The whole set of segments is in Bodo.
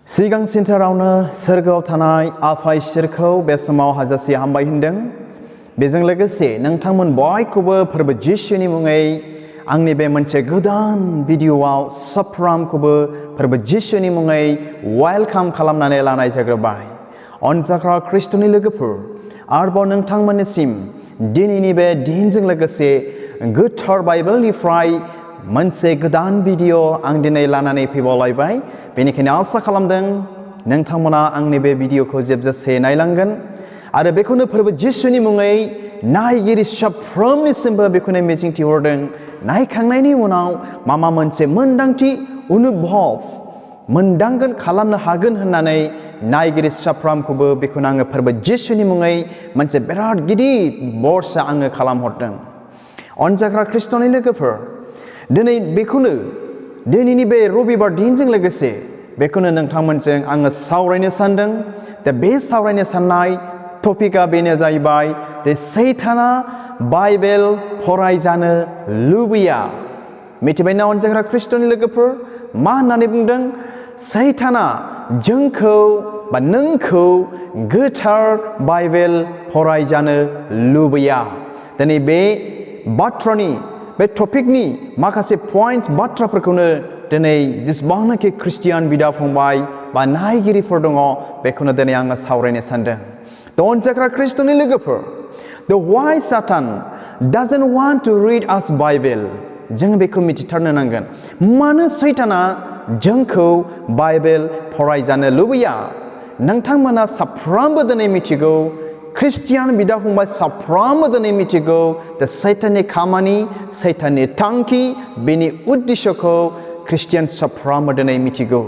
सिगां सिन्थारावनो सोरगोआव थानाय आफा इसोरखौ बे समाव हाजासे हामबाय होनदों। बेजों लोगोसे नोंथांमोन बयखौबो फोरबो जिसुनि मुङै आंनि बे मोनसे गोदान भिडिअ'आव साफ्रोमखौबो फोरबो जिसुनि मुङै वेलकाम खालामनानै लानाय जाग्रोबाय। अनजाग्रा ख्रिस्ट'नि लोगोफोर, आरोबाव नोंथांमोननिसिम दिनैनि बे दिनजों लोगोसे गोथार बाइबेलनिफ्राय मोनसे गोदान भिडिअ आं दिनै लानानै फैबावलायबाय। बेनिखायनो आसा खालामदों नोंथांमोना आंनि बे भिडिअखौ जोबजासे नायलांगोन आरो बेखौनो फोरबो जिसुनि मुङै नायगिरि साफ्रोमनिसिमबो बेखौनो मिजिंथिहरदों। नायखांनायनि उनाव माबा मोनसे मोनदांथि अनुभव मोनदांगोन खालामनो हागोन होननानै नायगिरि साफ्रोमखौबो बेखौनो आङो फोरबो जिसुनि मुङै मोनसे बिराद गिदिर बरसा आङो खालामहरदों। अनजाग्रा ख्रिस्ट'नि लोगोफोर, दिनै बेखौनो दिनैनि बे रबिबार दिनजों लोगोसे बेखौनो नोंथांमोनजों आङो सावरायनो सानदों। दा बे सावरायनो साननाय टपिकआ बेनो जाहैबाय जे सैताना बाइबेल फरायजानो लुबैया। मिथिबायना अनजाग्रा ख्रिस्ट'नि लोगोफोर, मा होननानै बुंदों? सैताना जोंखौ बा नोंखौ गोथार बाइबेल फरायजानो लुबैया। दिनै बे बाथ्रानि बे टपिकनि माखासे पइन्ट्स बाथ्राफोरखौनो दिनै जेसेबांनाखि ख्रिस्टियान बिदा फंबाय बा नायगिरिफोर दङ बेखौनो दिनै आङो सावरायनो सानदों। दा अनजाग्रा ख्रिस्ट'नि लोगोफोर, the why Satan doesn't want to read us Bible, जों बेखौ मिथिथारनो नांगोन। मानो सैताना जोंखौ बाइबेल फरायजानो लुबैया? नोंथांमोना साफ्रोमबो दिनै मिथिगौ, ख्रिस्टियान बिदा फंबाय साफ्रोमबो दिनै मिथिगौ दा सैताननि खामानि, सैताननि थांखि, बेनि उद्देश्यखौ ख्रिस्टियान साफ्रोमबो दिनै मिथिगौ।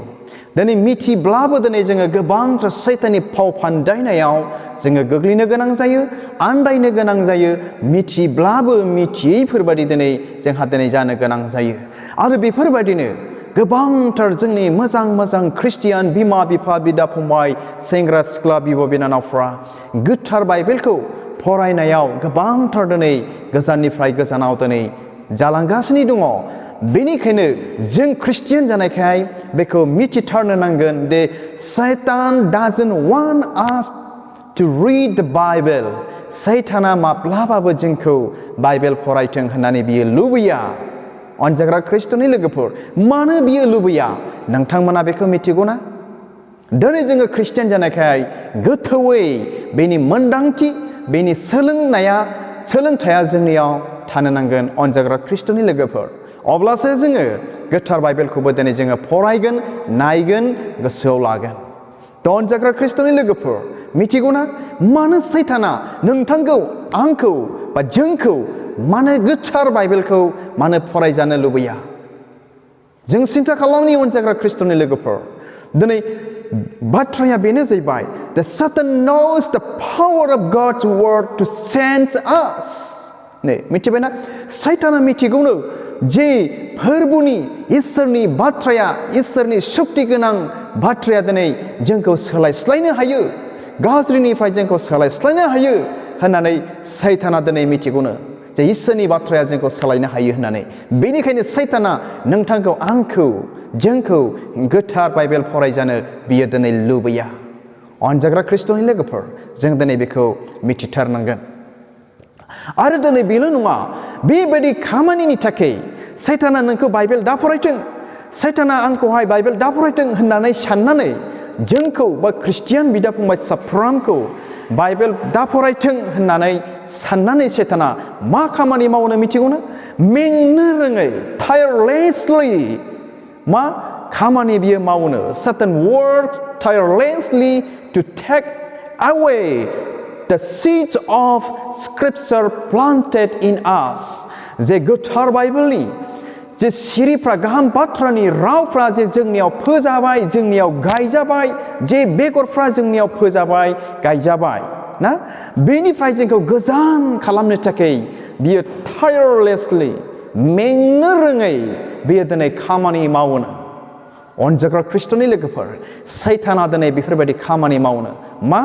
दिनै मिथिब्लाबो दिनै जोङो गोबांथार सैताननि फाव फान्दायनायाव जोङो गोग्लैनो गोनां जायो, आन्दायनो गोनां जायो। मिथिब्लाबो मिथियैफोरबायदि दिनै जोंहा दिनै जानो गोनां जायो। आरो बेफोरबायदिनो गोबांथार जोंनि मोजां मोजां ख्रिस्टियान बिमा बिफा बिदा फंबाय सेंग्रा सिख्ला बिब' बिनानावफ्रा गोथार बाइबेलखौ फरायनायाव गोबांथार दिनै गोजाननिफ्राय गोजानाव दिनै जालांगासिनो दङ। बेनिखायनो जों ख्रिस्टियान जानायखाय बेखौ मिथिथारनो नांगोन दे सैतान doesn't want us to read the Bible. सैताना माब्लाबाबो जोंखौ बाइबेल फरायथों होननानै बियो लुबैया। अनजाग्रा ख्रिस्ट'नि लोगोफोर, मानो बियो लुबैया? नोंथांमोना बेखौ मिथिगौ ना? दिनै जोङो ख्रिस्टियान जानायखाय गोथौयै बेनि मोनदांथि, बेनि सोलोंथाया जोंनियाव थानो नांगोन। अनजाग्रा ख्रिस्ट'नि लोगोफोर, अब्लासो जोङो गोथार बाइबेलखौबो दिनै जोङो फरायगोन, नायगोन, गोसोआव लागोन। दा अनजाग्रा ख्रिस्ट'नि लोगोफोर, मिथिगौ ना मानो सैताना नोंथांखौ, आंखौ बा जोंखौ मानो गोथार बाइबेलखौ मानो फरायजानो लुबैया? जों सिन्था खालामनि अनजाग्रा ख्रिस्ट'नि लोगोफोर। दिनै बाथ्राया बेनो जाहैबाय that Satan knows the power of God's word to change us. नै मिथिबायना? सैताना मिथिगौनो जे फोरबुनि इसोरनि बाथ्राया, इसोरनि शक्ति गोनां बाथ्राया दिनै जोंखौ सोलायस्लायनो हायो, गाज्रिनिफ्राय जोंखौ सोलायस्लायनो हायो होननानै सैताना दिनै मिथिगौनो जे इसोरनि बाथ्राया जोंखौ सोलायनो हायो होननानै। बेनिखायनो सैताना नोंथांखौ, आंखौ, जोंखौ गोथार बाइबेल फरायजानो बियो दिनै लुबैया। अनजाग्रा ख्रिस्ट'नि लोगोफोर, जों दिनै बेखौ मिथिथारनांगोन। आरो दिनै बेल' नङा, बेबायदि खामानिनि थाखाय सैताना नोंखौ बाइबेल दा फरायथों, सैताना आंखौहाय बाइबेल दा फरायथों होननानै साननानै जोंखौ बा ख्रिस्टियान बिदा फंबाय साफ्रोमखौ बाइबेल दा फरायथों होननानै साननानै सैताना मा खामानि मावनो मिथिगौना? मेंनो रोङै, tirelessly मा खामानि बियो मावनो? Satan works tirelessly to take away the seeds of scripture planted in us. जे गोथार बाइबेलनि जे सिरिफ्रा, गाहाम बाथ्रानि रावफ्रा जे जोंनियाव फोजाबाय, जोंनियाव गायजाबाय, जे बेगरफ्रा जोंनियाव फोजाबाय, गायजाबाय ना, बेनिफ्राय जोंखौ गोजान खालामनो थाखाय बियो tirelessly, मेंनो रोङै बियो दिनै खामानि मावनो। अनजाग्रा ख्रिस्ट'नि लोगोफोर, सैताना दिनै बेफोरबायदि खामानि मावनो मा?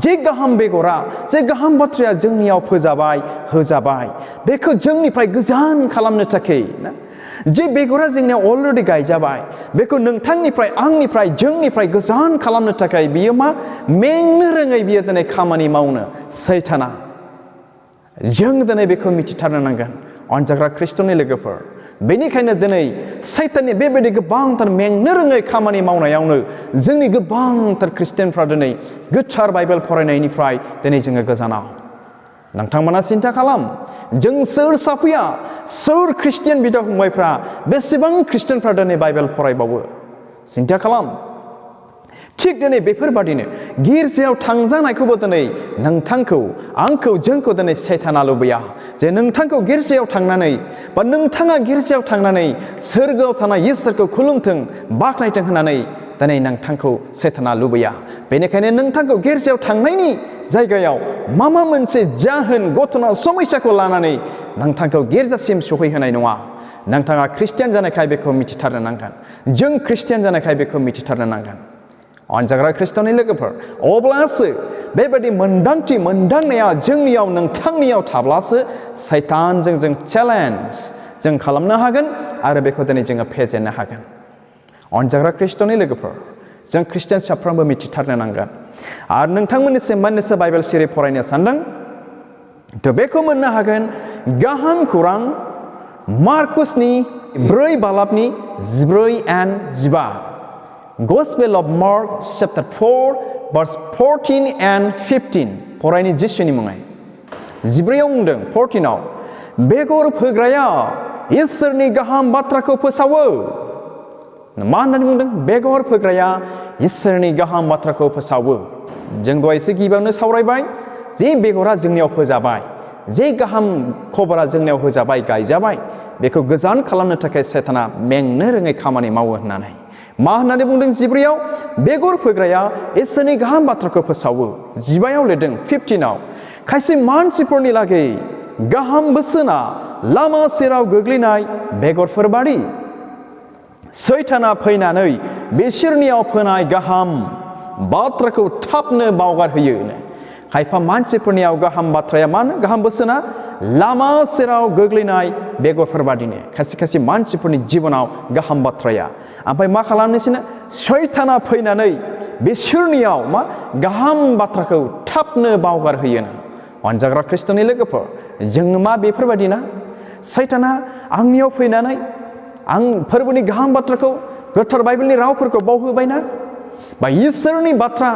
जे गाहाम बेगरा, जे गाहाम बाथ्राया जोंनियाव फोजाबाय, होजाबाय, बेखौ जोंनिफ्राय गोजान खालामनो थाखाय ना, जे बेगरा जोंनियाव अलरेडि गायजाबाय बेखौ नोंथांनिफ्राय आंनिफ्राय जोंनिफ्राय गोजान खालामनो थाखाय बियो मा मेंनो रोङै बियो दिनै खामानि मावनो सैताना जों दिनै बेखौ मिथिथारनो नांगोन अनजाग्रा ख्रिस्ट'नि लोगोफोर बेनिखायनो दिनै सैताननि बेबायदि गोबांथार मेंनो रोङै खामानि मावनायावनो जोंनि गोबांथार ख्रिस्टियानफ्रा दिनै गोथार बाइबेल फरायनायनिफ्राय दिनै जोङो गोजानाव नोंथांमोना सिन्था खालाम जों सोर साफैया सोर ख्रिस्टियान बिदा फंबायफ्रा बेसेबां ख्रिस्टियानफ्रा दिनै बाइबेल फरायबावो सिन्था खालाम थिग दिनै बेफोरबादिनो गिर्जायाव थांजानायखौबो दिनै नोंथांखौ आंखौ जोंखौ दिनै सैताना लुबैया जे नोंथांखौ गिर्जायाव थांनानै बा नोंथाङा गिर्जायाव थांनानै सोरगोआव थानाय इसोरखौ खुलुमथों बाख्नायथों होननानै दिनै नोंथांखौ सैताना लुबैया बेनिखायनो नोंथांखौ गिर्जायाव थांनायनि जायगायाव माबा मोनसे जाहोन घटना समस्याखौ लानानै नोंथांखौ गिर्जासिम सौहैहोनाय नङा नोंथाङा ख्रिस्टियान जानायखाय बेखौ मिथिथारनो नांगोन जों ख्रिस्टियान जानायखाय बेखौ मिथिथारनो नांगोन अनजाग्रा ख्रिस्ट'नि लोगोफोर अब्लासो बेबायदि मोनदांनाया जोंनियाव नोंथांनियाव थाब्लासो सैतानजों जों चेलेन्ज जों खालामनो हागोन आरो बेखौ दिनै जोङो फेजेननो हागोन अनजाग्रा ख्रिस्ट'नि लोगोफोर जों ख्रिस्टियान साफ्रोमबो मिथिथारनो नांगोन आरो नोंथांमोननिसिम मोननैसो बाइबेल सिरि फरायनो सानदों थ' बेखौ मोननो हागोन गाहाम खौरां मार्कुसनि 4 बालाबनि 14-15 Gospel of Mark chapter 4 verse 14 and 15 फरायनि जिसुनि मुङै 14आव बुंदों 14आव बेगर फोग्राया इसोरनि गाहाम बाथ्राखौ फोसावो मा होननानै बुंदों बेगर फोग्राया इसोरनि गाहाम बाथ्राखौ फोसावो जों दहायसो गिबियावनो सावरायबाय जे बेगरा जोंनियाव फोजाबाय जे गाहाम खबरा जोंनियाव होजाबाय गायजाबाय बेखौ गोजान खालामनो थाखाय सैताना मेंनो रोङै खामानि मावो होननानै मा होननानै बुंदों 14आव बेगर फोग्राया इसोरनि गाहाम बाथ्राखौ फोसावो 15आव लिरदों 15आव खायसे मानसिफोरनि लागै गाहाम बोसोना लामा सेराव गोग्लैनाय बेगरफोर बादि सैताना फैनानै बिसोरनियाव फोनाय गाहाम बाथ्राखौ थाबनो बावगारहोयो खायफा मानसिफोरनियाव गाहाम बाथ्राया मा गाहाम बोसोना लामा सेराव गोग्लैनाय बेगरफोर बादिनो खायसे मानसिफोरनि जिबनाव गाहाम बाथ्राया ओमफ्राय मा खालामनोसैनो सैताना फैनानै बिसोरनियाव मा गाहाम बाथ्राखौ थाबनो बावगारहोयो अनजाग्रा ख्रिस्ट'नि लोगोफोर जों मा बेफोरबायदि ना सैताना आंनियाव फैनानै आं फोरबोनि गाहाम बाथ्राखौ गोथार बाइबेलनि रावफोरखौ बावहोबायना बा इसोरनि बाथ्रा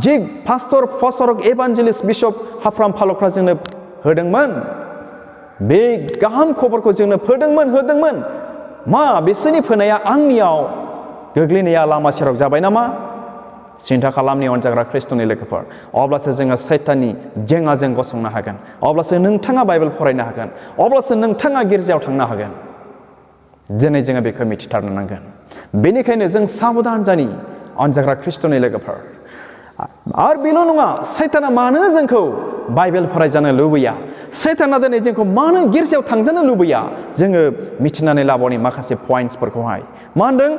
जे पास्टर फसरक एभान्जेलिस्ट बिशप हाफ्राम फालकफ्रा जोंनो होदोंमोन बे गाहाम खबरखौ जोंनो होदोंमोन मा बिसोरनि फोनाया आंनियाव गोग्लैनाया लामा सेराव जाबाय नामा सिन्था खालामनि अनजाग्रा ख्रिस्ट'नि लोगोफोर अब्लासो जोङो सैताननि जेंनाजों गसंनो हागोन अब्लासो नोंथाङा बाइबेल फरायनो हागोन अब्लासो नोंथाङा गिर्जायाव थांनो हागोन दिनै जोङो बेखौ मिथिथारनो नांगोन बेनिखायनो जों साबधान जानि अनजाग्रा ख्रिस्ट'नि लोगोफोर आरो बेल' नङा सैताना मानो जोंखौ बाइबेल फरायजानो लुबैया सैताना दिनै जोंखौ मानो गिर्जायाव थांजानो लुबैया जोङो मिथिनानै लाबावनि माखासे पइन्ट्सफोरखौहाय मा होनदों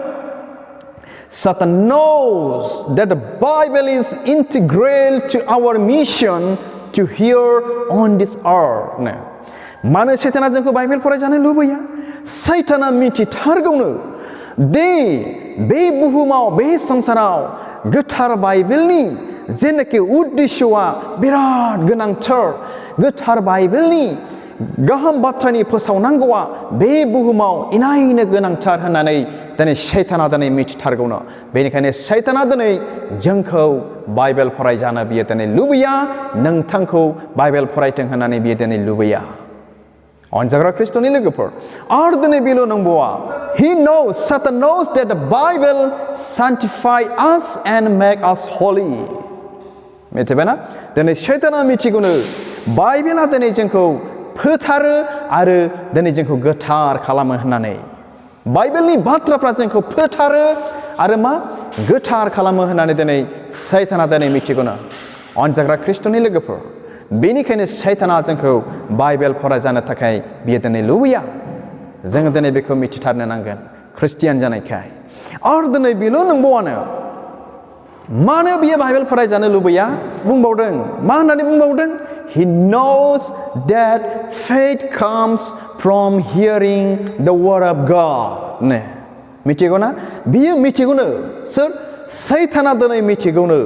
Satan knows that the Bible is integral to our mission to here on this earth. मानो सैताना जोंखौ बाइबेल फरायजानो लुबैया सैताना मिथिथारगौनो दे बे बुहुमाव बे संसाराव गोथार बाइबेलनि जेनाखि उद्देश्यआ बिराद गोनांथार गोथार बाइबेलनि गाहाम बाथ्रानि फोसावनांगौआ बे बुहुमाव इनायनो गोनांथार होननानै दिनै सैताना दिनै मिथिथारगौनो बेनिखायनो सैताना दिनै जोंखौ बाइबेल फरायजानो बियो दिनै लुबैया नोंथांखौ बाइबेल फरायथों होननानै बियो दिनै लुबैया अनजाग्रा ख्रिस्ट'नि लोगोफोर आरो दिनै बेल' नंबावा Satan knows that the Bible sanctify us and make us holy मिथिबायना दिनै सैताना मिथिगौनो बाइबेला दिनै जोंखौ फोथारो आरो दिनै जोंखौ गोथार खालामो होननानै बाइबेलनि बाथ्राफ्रा जोंखौ फोथारो आरो मा गोथार खालामो होननानै दिनै सैताना दिनै मिथिगौनो अनजाग्रा ख्रिस्ट'नि लोगोफोर बेनिखायनो सैताना जोंखौ बाइबेल फरायजानो थाखाय बियो दिनै लुबैया जोङो दिनै बेखौ मिथिथारनो नांगोन ख्रिस्टियान जानायखाय आरो दिनै बेल' नंबावानो मानो बियो बाइबेल फरायजानो लुबैया बुंबावदों मा होननानै बुंबावदों He knows that faith comes from hearing the word of God. Ne, मिथिगौ ना? बियो मिथिगौनो सोर? सैताना दिनै मिथिगौनो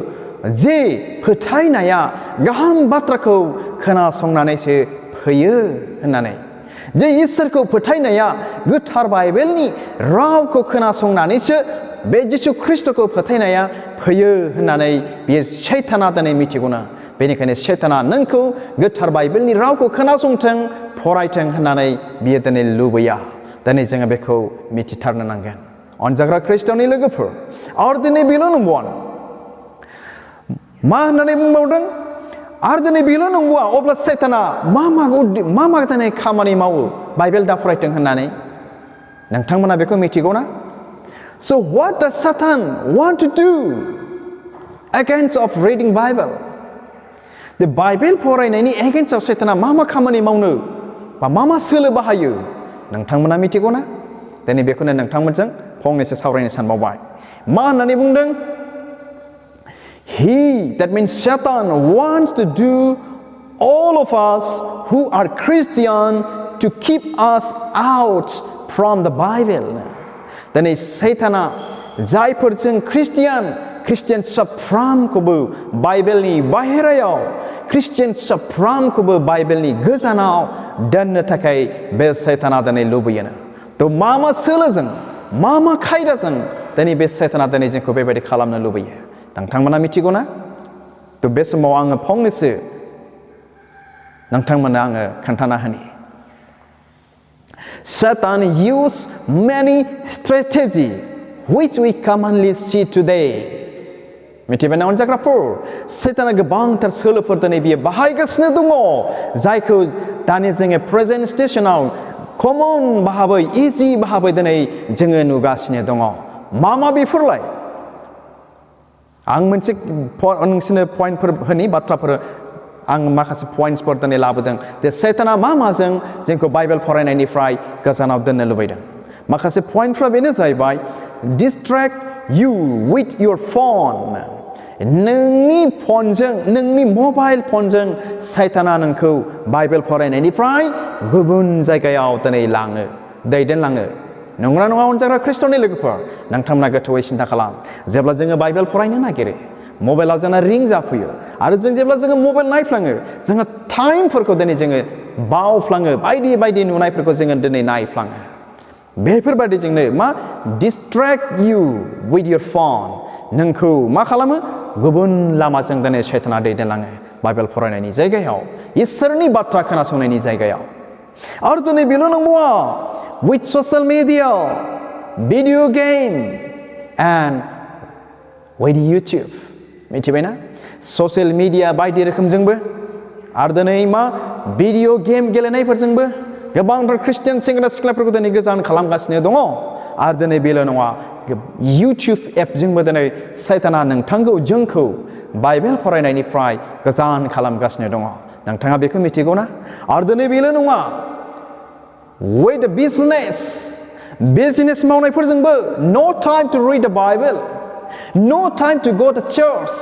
जे फोथायनाया गाहाम बाथ्राखौ खोनासंनानैसो फैयो होननानै। जे इसोरखौ फोथायनाया गोथार बाइबेलनि रावखौ खोनासंनानैसो बे जिसु ख्रिस्टखौ फोथायनाया फैयो होननानै बियो सैताना दिनै मिथिगौना। बेनिखायनो सैताना नोंखौ गोथार बाइबेलनि रावखौ खोनासंथों फरायथों होननानै बियो दिनै लुबैया। दिनै जोङो बेखौ मिथिथारनो नांगोन अनजाग्रा ख्रिस्ट'नि लोगोफोर। आरो दिनै बेल' नंबावा मा होननानै बुंबावदों? आरो दिनै बेल' नंबावा अब्ला सैताना मा दिनै खामानि मावो बाइबेल दा फरायथों होननानै नोंथांमोना बेखौ मिथिगौ ना? So what does Satan want to do against of reading Bible? The Bible फरायनायनि against of सैताना मा खामानि मावनो बा मा सोलो बाहायो नोंथांमोना मिथिगौ ना? दिनै बेखौनो नोंथांमोनजों फंनैसो सावरायनो सानबावबाय। मा होननानै बुंदों? He, that means Satan, wants to do all of us who are Christian to keep us out from the Bible. दिनै सैताना जायफोरजों Christian साफ्रोमखौबो बाइबेलनि बाहेरायाव Christian साफ्रोमखौबो बाइबेलनि गोजानाव दोननो थाखाय बे सैताना दिनै लुबैयोनो। थ' मा सोलोजों मा खायदाजों दिनै बे सैताना दिनै जोंखौ बेबायदि खालामनो लुबैयो नोंथांमोना मिथिगौ ना? थ' बे समाव आङो फंनैसो नोंथांमोननो आङो खोन्थाना होनि। Satan used many strategies which we commonly see today. मिथिबायना अनजाग्राफोर? सैताना गोबांथार सोलोफोर दिनै बियो बाहायगासिनो दङ जायखौ दानि जोङो प्रेजेन्ट स्टेशनाव कमन भाबै इजि भाबै दिनै जोङो नुगासिनो दङ। मा बेफोरलाय? आं मोनसे नोंसोरनो पइन्टफोर होनि बाथ्राफोर आं माखासे पइन्टसफोर दिनै लाबोदों जे सैताना माजों जोंखौ बाइबेल फरायनायनिफ्राय गोजानाव दोननो लुबैदों। माखासे पइन्टफ्रा बेनो जाहैबाय distract you with your phone. नोंनि फनजों नोंनि मबाइल फनजों सैताना नोंखौ बाइबेल फरायनायनिफ्राय गुबुन जायगायाव दिनै दैदेनलाङो। नंगौना नङा अनजाग्रा ख्रिस्ट'नि लोगोफोर? नोंथांमोना गोथौयै सिन्था खालाम। जेब्ला जोङो बाइबेल फरायनो नागिरो मबाइलाव जोंना रिं जाफैयो आरो जेब्ला जोङो मबाइल नायफ्लाङो जोङो टाइमफोरखौ दिनै जोङो बावफ्लाङो बायदि नुनायफोरखौ जोङो दिनै नायफ्लाङो। बेफोरबायदिजोंनो मा distract you with your phone नोंखौ मा खालामो गुबुन लामाजों दिनै सैताना दैदेनलाङो बाइबेल फरायनायनि जायगायाव इसोरनि बाथ्रा खोनासंनायनि जायगायाव। आरो दिनै बेल' नंबावा with social media, video game and with YouTube. मिथिबायना? ससियेल मिडिया बायदि रोखोमजोंबो आरो दिनै मा भिडिअ गेम गेलेनायफोरजोंबो गोबांथार ख्रिस्टियान सेंग्रा सिख्लाफोरखौ दिनै गोजान खालामगासिनो दङ। आरो दिनै बेल' नङा इउटिउब एपजोंबो दिनै सैताना जोंखौ बाइबेल फरायनायनिफ्राय गोजान खालामगासिनो दङ। नोंथाङा बेखौ मिथिगौ ना? आरो दिनै बेल' नङा with the बिजनेस मावनायफोरजोंबो no time to read the Bible, no time to go to church.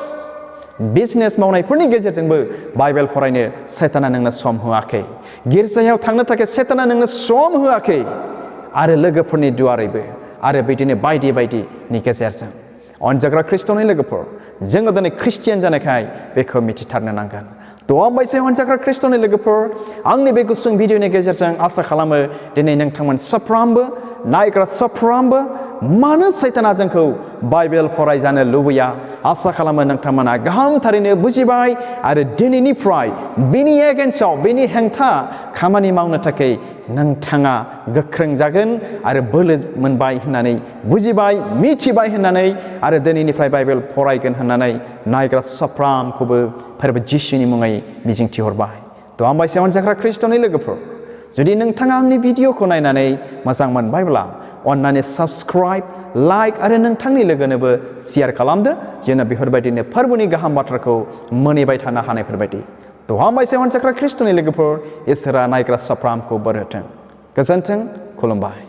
Business मावनायफोरनि गेजेरजोंबो बाइबेल फरायनो सैताना नोंनो सम होआखै। गिर्जायाव थांनो थाखाय सैताना नोंनो सम होआखै आरो लोगोफोरनि दुआरैबो आरो बिदिनो बायदिनि गेजेरजों। अनजाग्रा ख्रिस्ट'नि लोगोफोर जोङो दिनै ख्रिस्टियान जानायखाय बेखौ मिथिथारनो नांगोन। दंबायसे अनजाग्रा ख्रिस्ट'नि लोगोफोर आंनि बे गुसुं भिडिअनि गेजेरजों आसा खालामो दिनै नोंथांमोन साफ्रोमबो नायग्रा साफ्रोमबो मानो सैताना जोंखौ बाइबेल फरायजानो लुबैया आसा खालामो नोंथांमोना गाहामथारैनो बुजिबाय आरो दिनैनिफ्राय बिनि एगेन्स्टआव बिनि हेंथा खामानि मावनो थाखाय नोंथाङा गोख्रों जागोन आरो बोलो मोनबाय होननानै बुजिबाय मिथिबाय होननानै आरो दिनैनिफ्राय बाइबेल फरायगोन होननानै नायग्रा साफ्रोमखौबो फोरबो जिसुनि मुङै मिजिंथिहरबाय। थ' हामबायसै अनजाग्रा ख्रिस्ट'नि लोगोफोर जुदि नोंथाङा आंनि भिडिअखौ नायनानै मोजां मोनबायब्ला अन्नानै साबस्क्राइब लाइक आरो नोंथांनि लोगोनोबो शेयार खालामदो जेन' बेफोरबायदिनो फोरबोनि गाहाम बाथ्राखौ मोनहैबाय थानो हानायफोरबायदि। थ' हामबायसै अनजाग्रा ख्रिस्ट'नि लोगोफोर इसोरा नायग्रा साफ्रोमखौ बोर होथों। गोजोन्थों खुलुमबाय।